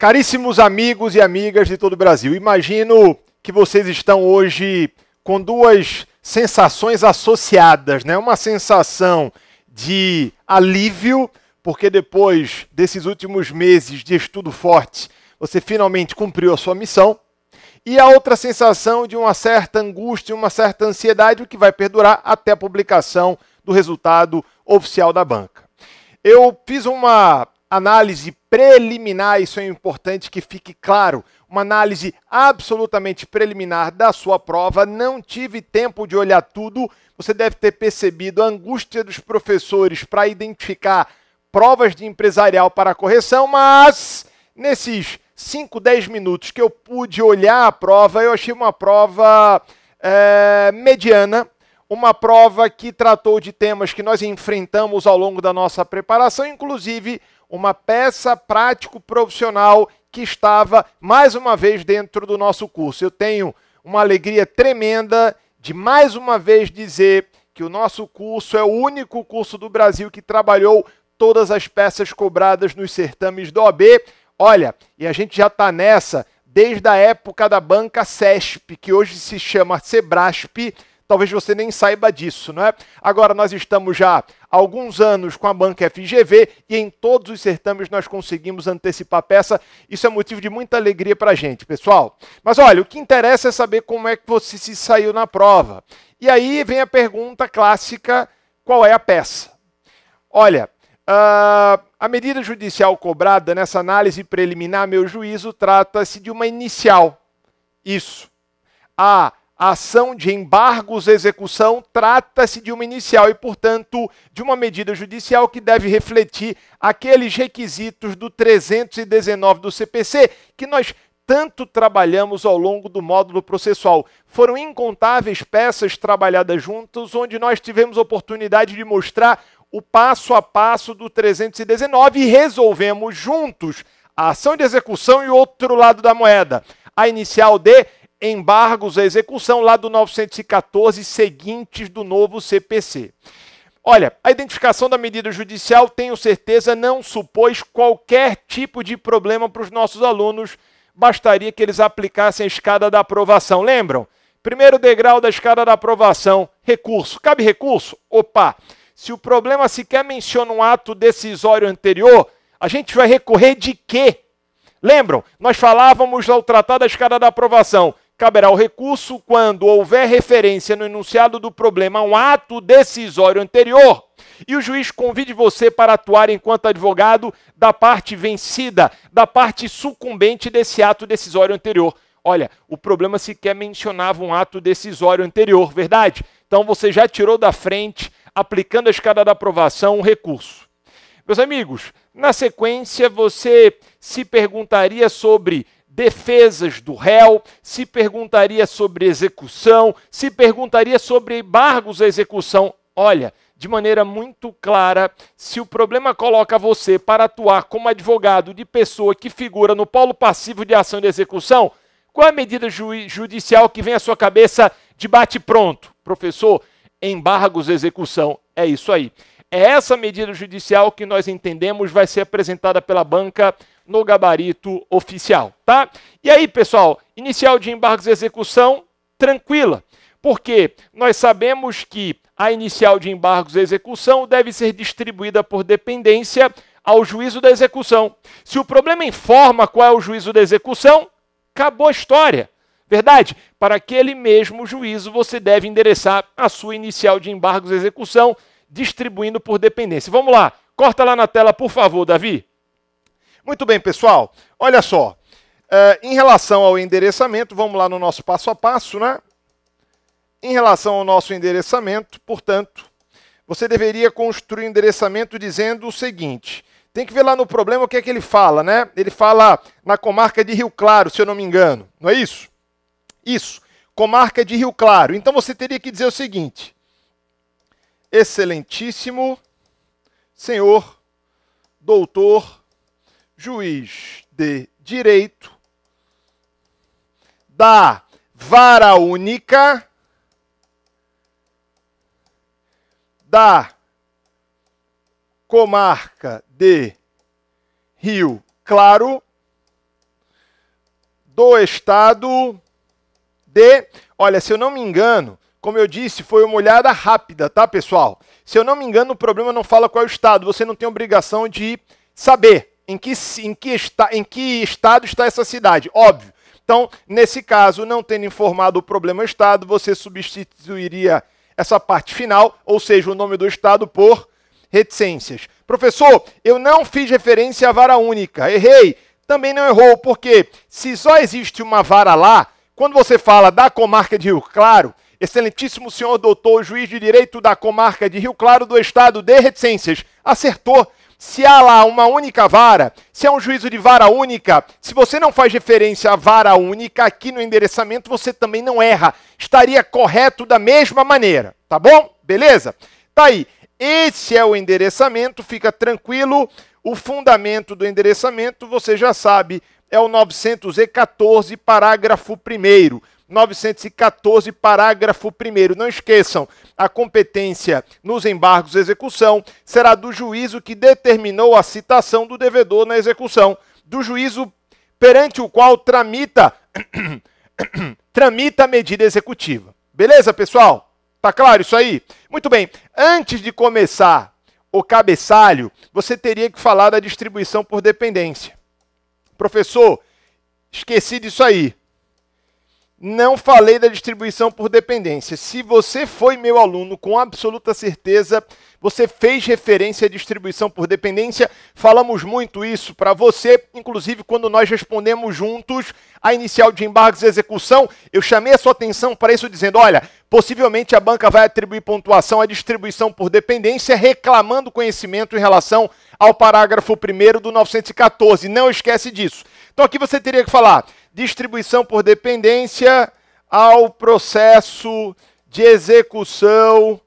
Caríssimos amigos e amigas de todo o Brasil, imagino que vocês estão hoje com duas sensações associadas, né? Uma sensação de alívio, porque depois desses últimos meses de estudo forte, você finalmente cumpriu a sua missão, e a outra sensação de uma certa angústia, uma certa ansiedade, o que vai perdurar até a publicação do resultado oficial da banca. Eu fiz uma análise preliminar, isso é importante que fique claro, uma análise absolutamente preliminar da sua prova, não tive tempo de olhar tudo, você deve ter percebido a angústia dos professores para identificar provas de empresarial para correção, mas nesses 5, 10 minutos que eu pude olhar a prova, eu achei uma prova mediana, uma prova que tratou de temas que nós enfrentamos ao longo da nossa preparação, inclusive uma peça prático-profissional que estava, mais uma vez, dentro do nosso curso. Eu tenho uma alegria tremenda de, mais uma vez, dizer que o nosso curso é o único curso do Brasil que trabalhou todas as peças cobradas nos certames da OAB. Olha, e a gente já está nessa desde a época da banca CESP, que hoje se chama Sebrasp. Talvez você nem saiba disso, não é? Agora nós estamos já há alguns anos com a banca FGV e em todos os certames nós conseguimos antecipar a peça. Isso é motivo de muita alegria para a gente, pessoal. Mas olha, o que interessa é saber como é que você se saiu na prova. E aí vem a pergunta clássica, qual é a peça? Olha, a medida judicial cobrada nessa análise preliminar, meu juízo, trata-se de uma inicial. Isso. A ação de embargos à execução trata-se de uma inicial e, portanto, de uma medida judicial que deve refletir aqueles requisitos do 319 do CPC que nós tanto trabalhamos ao longo do módulo processual. Foram incontáveis peças trabalhadas juntas, onde nós tivemos oportunidade de mostrar o passo a passo do 319 e resolvemos juntos a ação de execução e o outro lado da moeda. A inicial de embargos à execução lá do 914 seguintes do novo CPC. Olha, a identificação da medida judicial, tenho certeza, não supôs qualquer tipo de problema para os nossos alunos, bastaria que eles aplicassem a escada da aprovação. Lembram? Primeiro degrau da escada da aprovação, recurso. Cabe recurso? Opa! Se o problema sequer menciona um ato decisório anterior, a gente vai recorrer de quê? Lembram? Nós falávamos ao tratar da escada da aprovação. Caberá o recurso quando houver referência no enunciado do problema a um ato decisório anterior e o juiz convide você para atuar enquanto advogado da parte vencida, da parte sucumbente desse ato decisório anterior. Olha, o problema sequer mencionava um ato decisório anterior, verdade? Então você já tirou da frente, aplicando a escada da aprovação, um recurso. Meus amigos, na sequência você se perguntaria sobre defesas do réu, se perguntaria sobre execução, se perguntaria sobre embargos à execução. Olha, de maneira muito clara, se o problema coloca você para atuar como advogado de pessoa que figura no polo passivo de ação de execução, qual é a medida judicial que vem à sua cabeça de bate-pronto? Professor, embargos à execução. É isso aí. É essa medida judicial que nós entendemos vai ser apresentada pela banca no gabarito oficial, tá? E aí, pessoal, inicial de embargos de execução, tranquila, porque nós sabemos que a inicial de embargos de execução deve ser distribuída por dependência ao juízo da execução. Se o problema informa qual é o juízo da execução, acabou a história, verdade? Para aquele mesmo juízo, você deve endereçar a sua inicial de embargos de execução, distribuindo por dependência. Vamos lá, corta lá na tela, por favor, Davi. Muito bem, pessoal. Olha só, em relação ao endereçamento, vamos lá no nosso passo a passo, né? Em relação ao nosso endereçamento, portanto, você deveria construir o endereçamento dizendo o seguinte, tem que ver lá no problema o que é que ele fala, né? Ele fala na comarca de Rio Claro, se eu não me engano, não é isso? Isso, comarca de Rio Claro. Então você teria que dizer o seguinte, excelentíssimo senhor doutor juiz de direito da vara única da comarca de Rio Claro, do estado de... Olha, se eu não me engano, como eu disse, foi uma olhada rápida, tá, pessoal? Se eu não me engano, o problema não fala qual é o estado. Você não tem obrigação de saber em que estado está essa cidade, óbvio. Então, nesse caso, não tendo informado o problema estado, você substituiria essa parte final, ou seja, o nome do estado por reticências. Professor, eu não fiz referência à vara única. Errei. Também não errou, porque se só existe uma vara lá, quando você fala da comarca de Rio Claro, excelentíssimo senhor doutor, juiz de direito da comarca de Rio Claro do estado de reticências, acertou. Se há lá uma única vara, se é um juízo de vara única, se você não faz referência à vara única aqui no endereçamento, você também não erra. Estaria correto da mesma maneira, tá bom? Beleza? Tá aí. Esse é o endereçamento, fica tranquilo. O fundamento do endereçamento, você já sabe, é o 914, parágrafo 1º. 914, parágrafo 1º. Não esqueçam, a competência nos embargos de execução será do juízo que determinou a citação do devedor na execução, do juízo perante o qual tramita a medida executiva. Beleza, pessoal? Tá claro isso aí? Muito bem. Antes de começar o cabeçalho, você teria que falar da distribuição por dependência. Professor, esqueci disso aí. Não falei da distribuição por dependência. Se você foi meu aluno, com absoluta certeza, você fez referência à distribuição por dependência. Falamos muito isso para você, inclusive quando nós respondemos juntos a inicial de embargos de execução, eu chamei a sua atenção para isso dizendo, olha, possivelmente a banca vai atribuir pontuação à distribuição por dependência, reclamando conhecimento em relação ao parágrafo 1º do 914. Não esquece disso. Então aqui você teria que falar distribuição por dependência ao processo de execução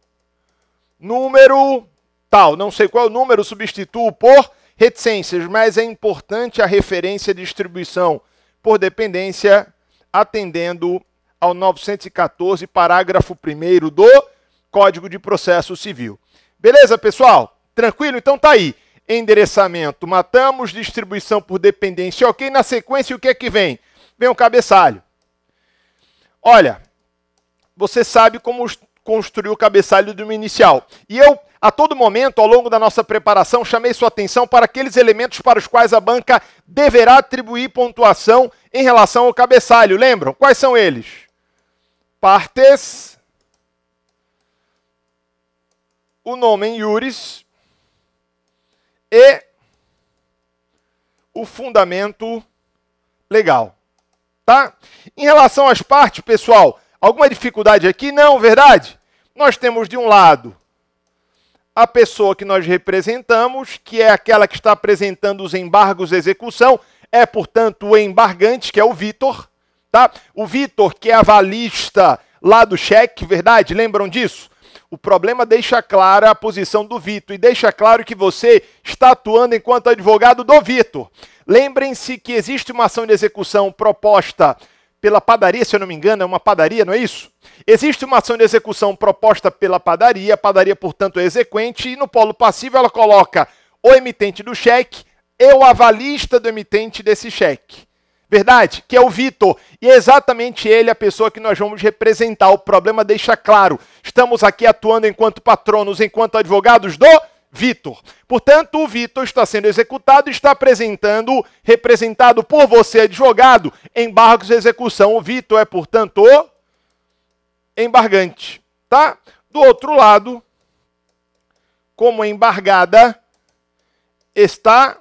número tal. Não sei qual é o número, substituo por reticências, mas é importante a referência de distribuição por dependência atendendo ao 914, parágrafo 1º do Código de Processo Civil. Beleza, pessoal? Tranquilo? Então tá aí. Endereçamento, matamos, distribuição por dependência, ok? Na sequência, o que é que vem? Vem o cabeçalho. Olha, você sabe como construir o cabeçalho de uma inicial. E eu, a todo momento, ao longo da nossa preparação, chamei sua atenção para aqueles elementos para os quais a banca deverá atribuir pontuação em relação ao cabeçalho. Lembram? Quais são eles? Partes, o nomen iuris e o fundamento legal. Tá? Em relação às partes, pessoal, alguma dificuldade aqui? Não, verdade? Nós temos de um lado a pessoa que nós representamos, que é aquela que está apresentando os embargos de execução, é, portanto, o embargante, que é o Vitor. Tá? O Vitor, que é a avalista lá do cheque, verdade? Lembram disso? O problema deixa clara a posição do Vitor e deixa claro que você está atuando enquanto advogado do Vitor. Lembrem-se que existe uma ação de execução proposta pela padaria, se eu não me engano, é uma padaria, não é isso? Existe uma ação de execução proposta pela padaria, a padaria, portanto, é exequente, e no polo passivo ela coloca o emitente do cheque e o avalista do emitente desse cheque. Verdade? Que é o Vitor. E é exatamente ele a pessoa que nós vamos representar. O problema deixa claro. Estamos aqui atuando enquanto patronos, enquanto advogados do Vitor. Portanto, o Vitor está sendo executado e está apresentando, representado por você, advogado, embargos de execução. O Vitor é, portanto, o embargante. Tá? Do outro lado, como embargada, está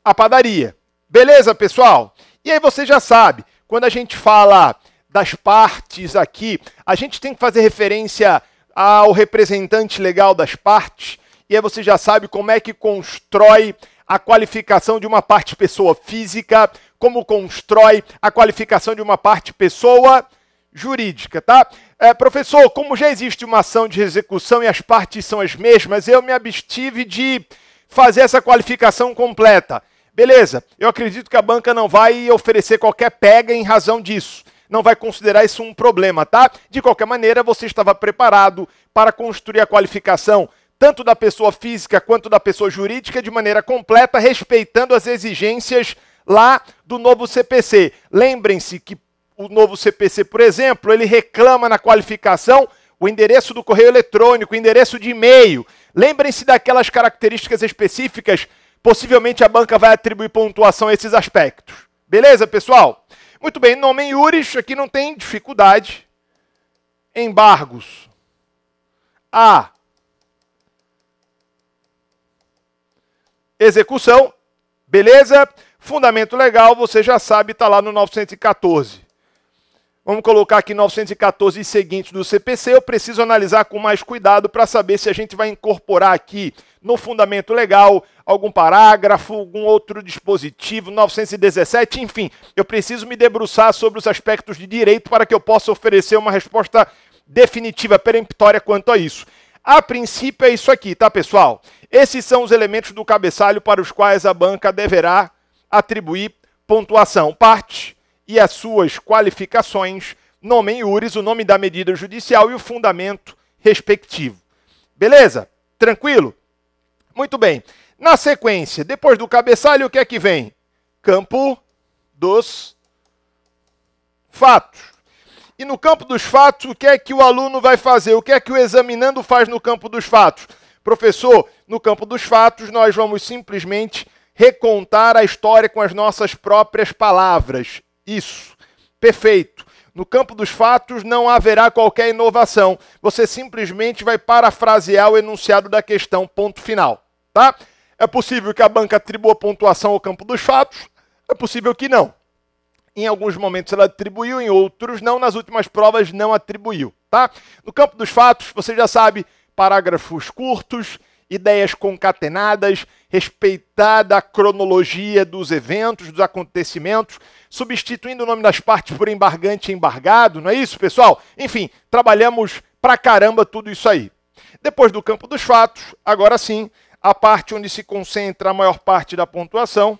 a padaria. Beleza, pessoal? E aí você já sabe, quando a gente fala das partes aqui, a gente tem que fazer referência ao representante legal das partes, e aí você já sabe como é que constrói a qualificação de uma parte pessoa física, como constrói a qualificação de uma parte pessoa jurídica, tá? Professor, como já existe uma ação de execução e as partes são as mesmas, eu me abstive de fazer essa qualificação completa. Beleza, eu acredito que a banca não vai oferecer qualquer pega em razão disso. Não vai considerar isso um problema, tá? De qualquer maneira, você estava preparado para construir a qualificação tanto da pessoa física quanto da pessoa jurídica de maneira completa, respeitando as exigências lá do novo CPC. Lembrem-se que o novo CPC, por exemplo, ele reclama na qualificação o endereço do correio eletrônico, o endereço de e-mail. Lembrem-se daquelas características específicas, possivelmente a banca vai atribuir pontuação a esses aspectos. Beleza, pessoal? Muito bem, nome iuris, aqui não tem dificuldade. Embargos. A. Execução. Beleza? Fundamento legal, você já sabe, está lá no 914. Vamos colocar aqui 914 e seguintes do CPC. Eu preciso analisar com mais cuidado para saber se a gente vai incorporar aqui no fundamento legal algum parágrafo, algum outro dispositivo, 917, enfim. Eu preciso me debruçar sobre os aspectos de direito para que eu possa oferecer uma resposta definitiva, peremptória quanto a isso. A princípio é isso aqui, tá, pessoal? Esses são os elementos do cabeçalho para os quais a banca deverá atribuir pontuação. Parte e as suas qualificações, nome iuris, o nome da medida judicial e o fundamento respectivo. Beleza? Tranquilo? Muito bem. Na sequência, depois do cabeçalho, o que é que vem? Campo dos fatos. E no campo dos fatos, o que é que o aluno vai fazer? O que é que o examinando faz no campo dos fatos? Professor, no campo dos fatos, nós vamos simplesmente recontar a história com as nossas próprias palavras. Isso. Perfeito. No campo dos fatos não haverá qualquer inovação. Você simplesmente vai parafrasear o enunciado da questão, ponto final. Tá? É possível que a banca atribua pontuação ao campo dos fatos, é possível que não. Em alguns momentos ela atribuiu, em outros não, nas últimas provas não atribuiu. Tá? No campo dos fatos, você já sabe, parágrafos curtos, ideias concatenadas, respeitada a cronologia dos eventos, dos acontecimentos, substituindo o nome das partes por embargante e embargado, não é isso, pessoal? Enfim, trabalhamos pra caramba tudo isso aí. Depois do campo dos fatos, agora sim, a parte onde se concentra a maior parte da pontuação,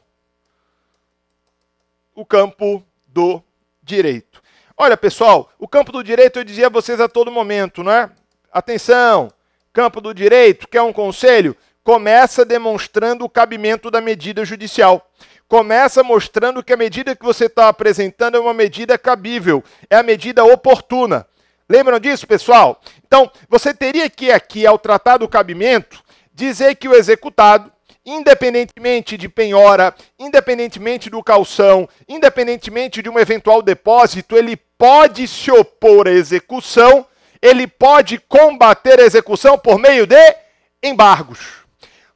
o campo do direito. Olha, pessoal, o campo do direito eu dizia a vocês a todo momento, não é? Atenção! Campo do direito, quer um conselho? Começa demonstrando o cabimento da medida judicial. Começa mostrando que a medida que você está apresentando é uma medida cabível, é a medida oportuna. Lembram disso, pessoal? Então, você teria que aqui, ao tratar do cabimento, dizer que o executado, independentemente de penhora, independentemente do calção, independentemente de um eventual depósito, ele pode se opor à execução, ele pode combater a execução por meio de embargos.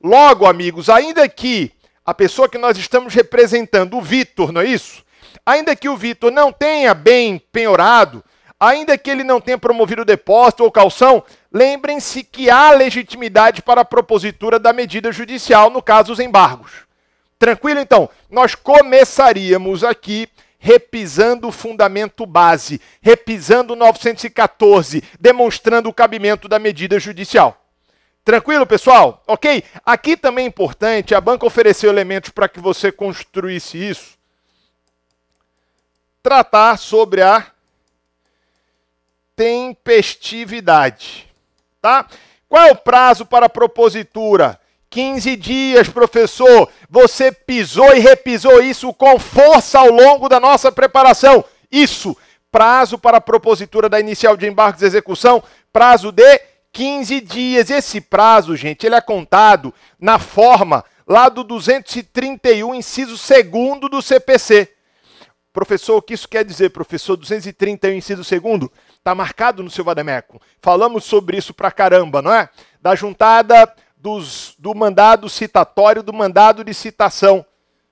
Logo, amigos, ainda que a pessoa que nós estamos representando, o Vitor, não é isso? Ainda que o Vitor não tenha bem penhorado, ainda que ele não tenha promovido o depósito ou calção, lembrem-se que há legitimidade para a propositura da medida judicial, no caso, os embargos. Tranquilo, então? Nós começaríamos aqui repisando o fundamento base, repisando o 914, demonstrando o cabimento da medida judicial. Tranquilo, pessoal? Ok? Aqui também é importante, a banca ofereceu elementos para que você construísse isso. Tratar sobre a tempestividade. Tá? Qual é o prazo para a propositura? 15 dias, professor. Você pisou e repisou isso com força ao longo da nossa preparação. Isso. Prazo para a propositura da inicial de embargos de execução, prazo de 15 dias. Esse prazo, gente, ele é contado na forma lá do 231, inciso 2º do CPC. Professor, o que isso quer dizer, professor? 231, inciso 2º? Está marcado no seu vademécum. Falamos sobre isso pra caramba, não é? Da juntada do mandado citatório, do mandado de citação.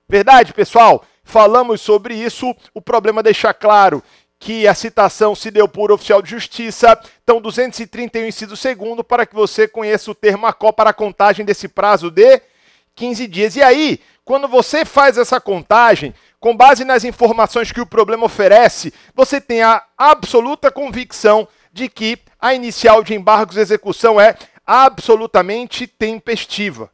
Verdade, pessoal? Falamos sobre isso. O problema é deixar claro que a citação se deu por oficial de justiça. Então, 231, inciso 2º, para que você conheça o termo ACO para a contagem desse prazo de 15 dias. E aí, quando você faz essa contagem, com base nas informações que o problema oferece, você tem a absoluta convicção de que a inicial de embargos de execução é absolutamente tempestiva.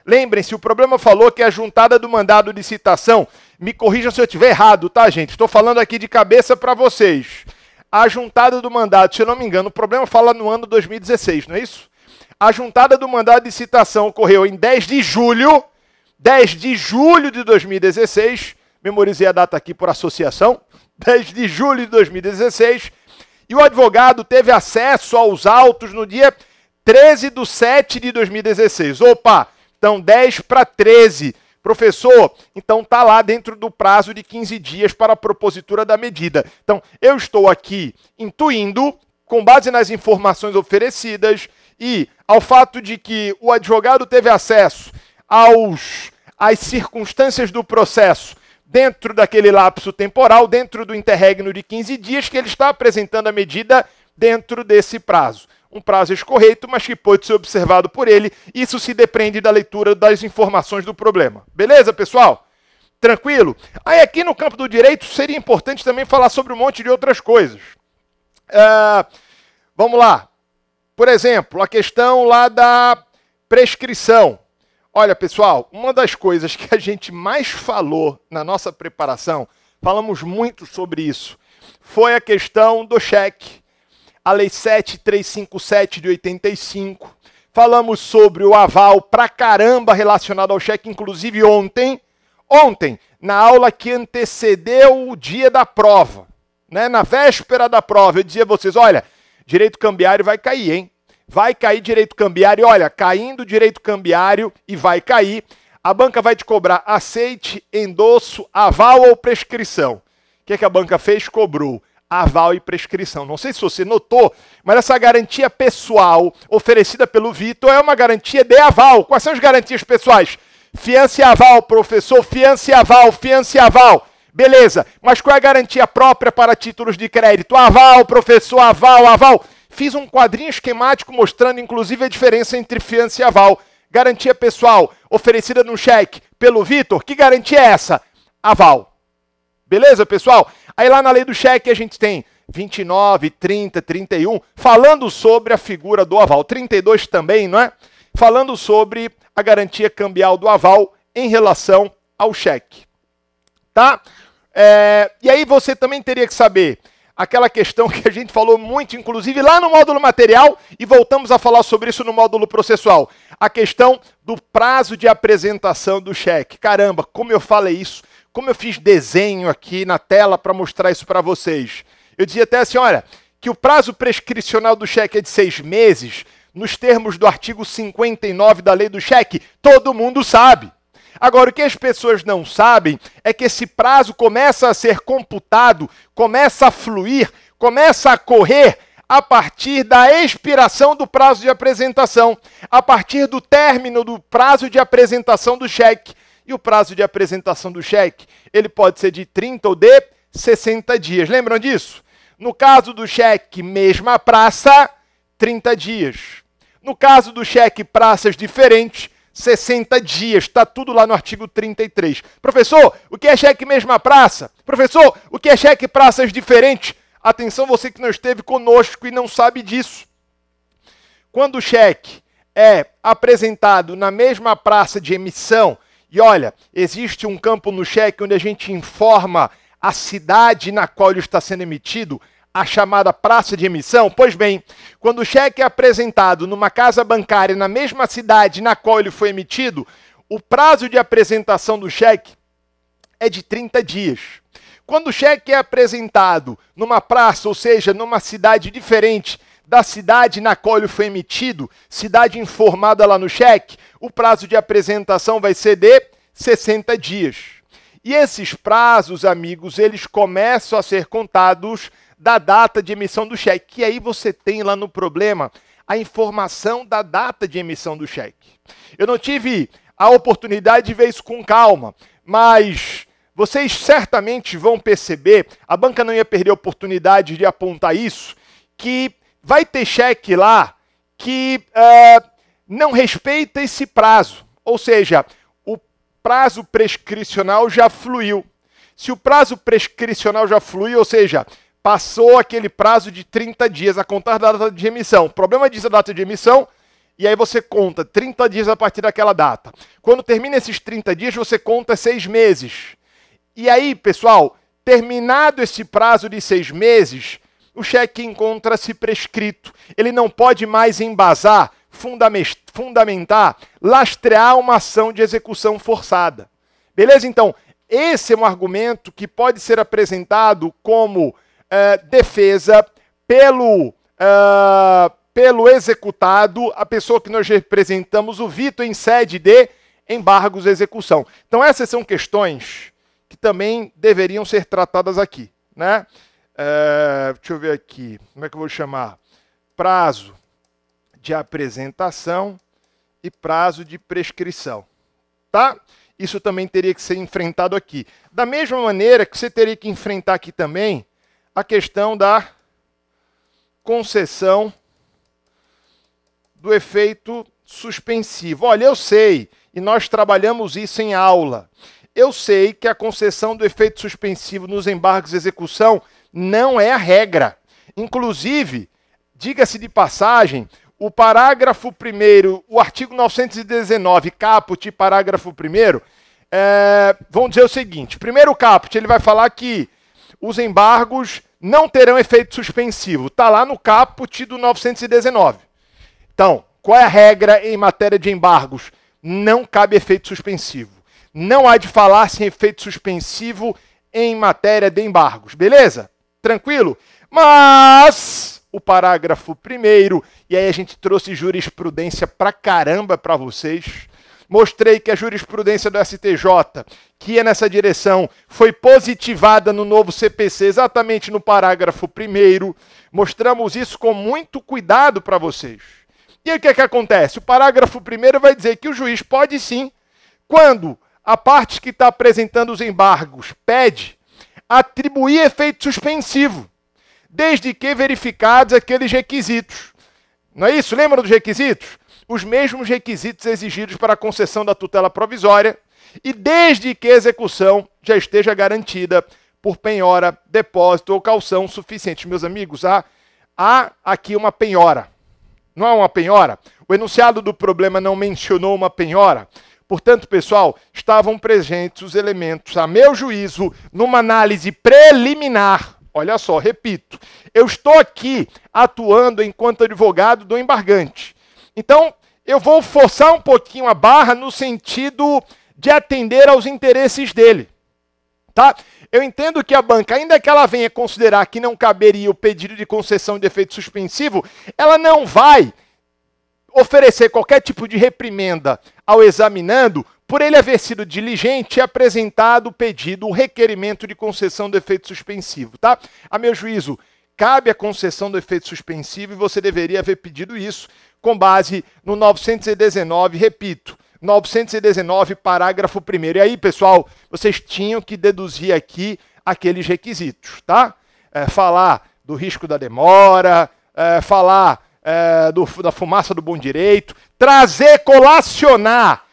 Lembrem-se, o problema falou que a juntada do mandado de citação, me corrijam se eu estiver errado, tá, gente? Estou falando aqui de cabeça para vocês. A juntada do mandado, se eu não me engano, o problema fala no ano 2016, não é isso? A juntada do mandado de citação ocorreu em 10 de julho de 2016, memorizei a data aqui por associação, 10 de julho de 2016, e o advogado teve acesso aos autos no dia 13/7 de 2016. Opa, então 10 para 13. Professor, então está lá dentro do prazo de 15 dias para a propositura da medida. Então, eu estou aqui intuindo, com base nas informações oferecidas e ao fato de que o advogado teve acesso às circunstâncias do processo dentro daquele lapso temporal, dentro do interregno de 15 dias, que ele está apresentando a medida dentro desse prazo. Um prazo escorreito, mas que pode ser observado por ele. Isso se depende da leitura das informações do problema. Beleza, pessoal? Tranquilo? Aí aqui no campo do direito seria importante também falar sobre um monte de outras coisas. Vamos lá. Por exemplo, a questão lá da prescrição. Olha, pessoal, uma das coisas que a gente mais falou na nossa preparação, falamos muito sobre isso, foi a questão do cheque. A Lei 7357 de 85. Falamos sobre o aval pra caramba relacionado ao cheque, inclusive ontem, na aula que antecedeu o dia da prova, né? Na véspera da prova, eu dizia a vocês, olha, direito cambiário vai cair, hein? Vai cair direito cambiário, olha, caindo direito cambiário e vai cair, a banca vai te cobrar aceite, endosso, aval ou prescrição. O que a banca fez? Cobrou aval e prescrição. Não sei se você notou, mas essa garantia pessoal oferecida pelo Vitor é uma garantia de aval. Quais são as garantias pessoais? Fiança e aval, professor, fiança e aval, fiança e aval. Beleza, mas qual é a garantia própria para títulos de crédito? Aval, professor, aval, aval. Fiz um quadrinho esquemático mostrando, inclusive, a diferença entre fiança e aval. Garantia pessoal oferecida no cheque pelo Vitor, que garantia é essa? Aval. Beleza, pessoal? Aí lá na lei do cheque a gente tem 29, 30, 31, falando sobre a figura do aval. 32 também, não é? Falando sobre a garantia cambial do aval em relação ao cheque. Tá? E aí você também teria que saber aquela questão que a gente falou muito, inclusive lá no módulo material, e voltamos a falar sobre isso no módulo processual. A questão do prazo de apresentação do cheque. Caramba, como eu falei isso, como eu fiz desenho aqui na tela para mostrar isso para vocês. Eu dizia até assim, olha, que o prazo prescricional do cheque é de 6 meses, nos termos do artigo 59 da lei do cheque, todo mundo sabe. Agora, o que as pessoas não sabem é que esse prazo começa a ser computado, começa a fluir, começa a correr a partir da expiração do prazo de apresentação, a partir do término do prazo de apresentação do cheque. E o prazo de apresentação do cheque, ele pode ser de 30 ou de 60 dias. Lembram disso? No caso do cheque mesma praça, 30 dias. No caso do cheque praças diferentes, 60 dias. Está tudo lá no artigo 33. Professor, o que é cheque mesma praça? Professor, o que é cheque praças diferentes? Atenção, você que não esteve conosco e não sabe disso. Quando o cheque é apresentado na mesma praça de emissão, e olha, existe um campo no cheque onde a gente informa a cidade na qual ele está sendo emitido, a chamada praça de emissão. Pois bem, quando o cheque é apresentado numa casa bancária na mesma cidade na qual ele foi emitido, o prazo de apresentação do cheque é de 30 dias. Quando o cheque é apresentado numa praça, ou seja, numa cidade diferente da cidade na qual ele foi emitido, cidade informada lá no cheque, o prazo de apresentação vai ser de 60 dias. E esses prazos, amigos, eles começam a ser contados da data de emissão do cheque. E aí você tem lá no problema a informação da data de emissão do cheque. Eu não tive a oportunidade de ver isso com calma, mas vocês certamente vão perceber, a banca não ia perder a oportunidade de apontar isso, que vai ter cheque lá que não respeita esse prazo. Ou seja, o prazo prescricional já fluiu. Se o prazo prescricional já fluiu, ou seja, passou aquele prazo de 30 dias a contar da data de emissão. O problema diz a data de emissão, e aí você conta 30 dias a partir daquela data. Quando termina esses 30 dias, você conta 6 meses. E aí, pessoal, terminado esse prazo de 6 meses, o cheque encontra-se prescrito. Ele não pode mais embasar, fundamentar, lastrear uma ação de execução forçada. Beleza? Então, esse é um argumento que pode ser apresentado como defesa pelo executado, a pessoa que nós representamos, o Vitor, em sede de embargos de execução. Então essas são questões que também deveriam ser tratadas aqui, né? Deixa eu ver aqui, como é que eu vou chamar? Prazo de apresentação e prazo de prescrição, tá? Isso também teria que ser enfrentado aqui. Da mesma maneira que você teria que enfrentar aqui também a questão da concessão do efeito suspensivo. Olha, eu sei, e nós trabalhamos isso em aula, eu sei que a concessão do efeito suspensivo nos embargos de execução não é a regra. Inclusive, diga-se de passagem, o parágrafo 1º, o artigo 919, caput, parágrafo 1º, vão dizer o seguinte, primeiro caput, ele vai falar que os embargos não terão efeito suspensivo. Está lá no caput do 919. Então, qual é a regra em matéria de embargos? Não cabe efeito suspensivo. Não há de falar-se em efeito suspensivo em matéria de embargos. Beleza? Tranquilo? Mas o parágrafo 1º, e aí a gente trouxe jurisprudência pra caramba para vocês. Mostrei que a jurisprudência do STJ, que ia nessa direção, foi positivada no novo CPC, exatamente no parágrafo 1º. Mostramos isso com muito cuidado para vocês. E aí o que é que acontece? O parágrafo 1º vai dizer que o juiz pode sim, quando a parte que está apresentando os embargos pede, atribuir efeito suspensivo, desde que verificados aqueles requisitos. Não é isso? Lembra dos requisitos? Os mesmos requisitos exigidos para a concessão da tutela provisória e desde que a execução já esteja garantida por penhora, depósito ou calção suficiente. Meus amigos, há aqui uma penhora. Não é uma penhora? O enunciado do problema não mencionou uma penhora. Portanto, pessoal, estavam presentes os elementos, a meu juízo, numa análise preliminar. Olha só, repito, eu estou aqui atuando enquanto advogado do embargante. Então, eu vou forçar um pouquinho a barra no sentido de atender aos interesses dele. Tá? Eu entendo que a banca, ainda que ela venha considerar que não caberia o pedido de concessão de efeito suspensivo, ela não vai oferecer qualquer tipo de reprimenda ao examinando por ele haver sido diligente e apresentado o pedido, o requerimento de concessão do efeito suspensivo. Tá? A meu juízo, cabe a concessão do efeito suspensivo e você deveria haver pedido isso com base no 919, repito, 919, parágrafo 1º. E aí, pessoal, vocês tinham que deduzir aqui aqueles requisitos, tá? Falar do risco da demora, falar da fumaça do bom direito, trazer, colacionar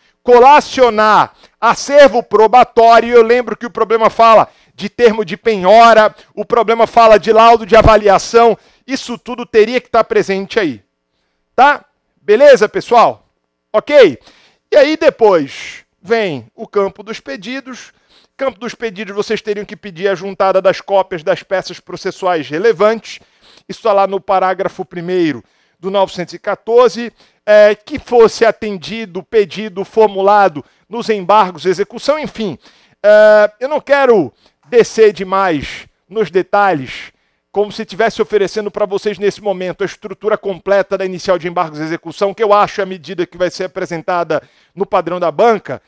acervo probatório. Eu lembro que o problema fala de termo de penhora, o problema fala de laudo de avaliação, isso tudo teria que estar presente aí. Tá? Beleza, pessoal? Ok? E aí depois vem o campo dos pedidos. Campo dos pedidos, vocês teriam que pedir a juntada das cópias das peças processuais relevantes. Isso está lá no parágrafo 1º do 914. Que fosse atendido, pedido, formulado nos embargos de execução. Enfim, eu não quero descer demais nos detalhes, como se estivesse oferecendo para vocês nesse momento a estrutura completa da inicial de embargos de execução, que eu acho a medida que vai ser apresentada no padrão da banca,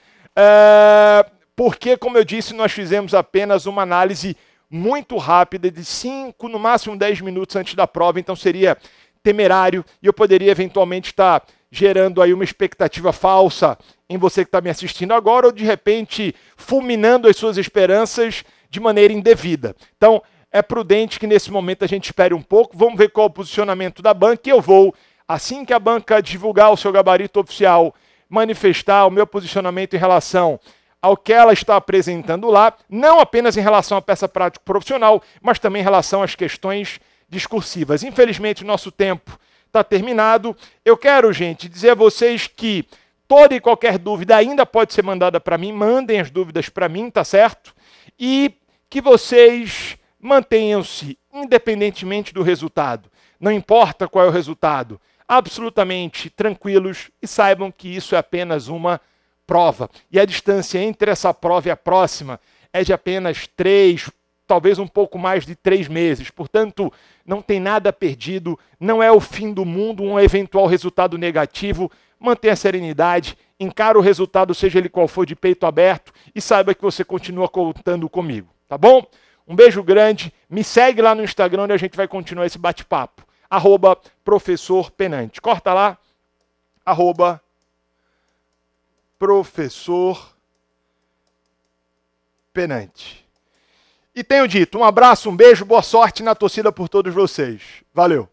porque, como eu disse, nós fizemos apenas uma análise muito rápida de 5, no máximo 10 minutos antes da prova, então seria temerário e eu poderia eventualmente estar gerando aí uma expectativa falsa em você que está me assistindo agora ou, de repente, fulminando as suas esperanças de maneira indevida. Então, é prudente que nesse momento a gente espere um pouco, vamos ver qual é o posicionamento da banca e eu vou, assim que a banca divulgar o seu gabarito oficial, manifestar o meu posicionamento em relação ao que ela está apresentando lá, não apenas em relação à peça prática profissional, mas também em relação às questões discursivas. Infelizmente, nosso tempo está terminado. Eu quero, gente, dizer a vocês que toda e qualquer dúvida ainda pode ser mandada para mim, mandem as dúvidas para mim, tá certo? E que vocês mantenham-se independentemente do resultado. Não importa qual é o resultado, absolutamente tranquilos e saibam que isso é apenas uma prova. E a distância entre essa prova e a próxima é de apenas 3, talvez um pouco mais de 3 meses. Portanto, não tem nada perdido, não é o fim do mundo um eventual resultado negativo. Mantenha a serenidade, encara o resultado, seja ele qual for, de peito aberto, e saiba que você continua contando comigo, tá bom? Um beijo grande, me segue lá no Instagram onde a gente vai continuar esse bate-papo. @Professor Penante. Corta lá, @Professor Penante. E tenho dito, um abraço, um beijo, boa sorte na torcida por todos vocês. Valeu!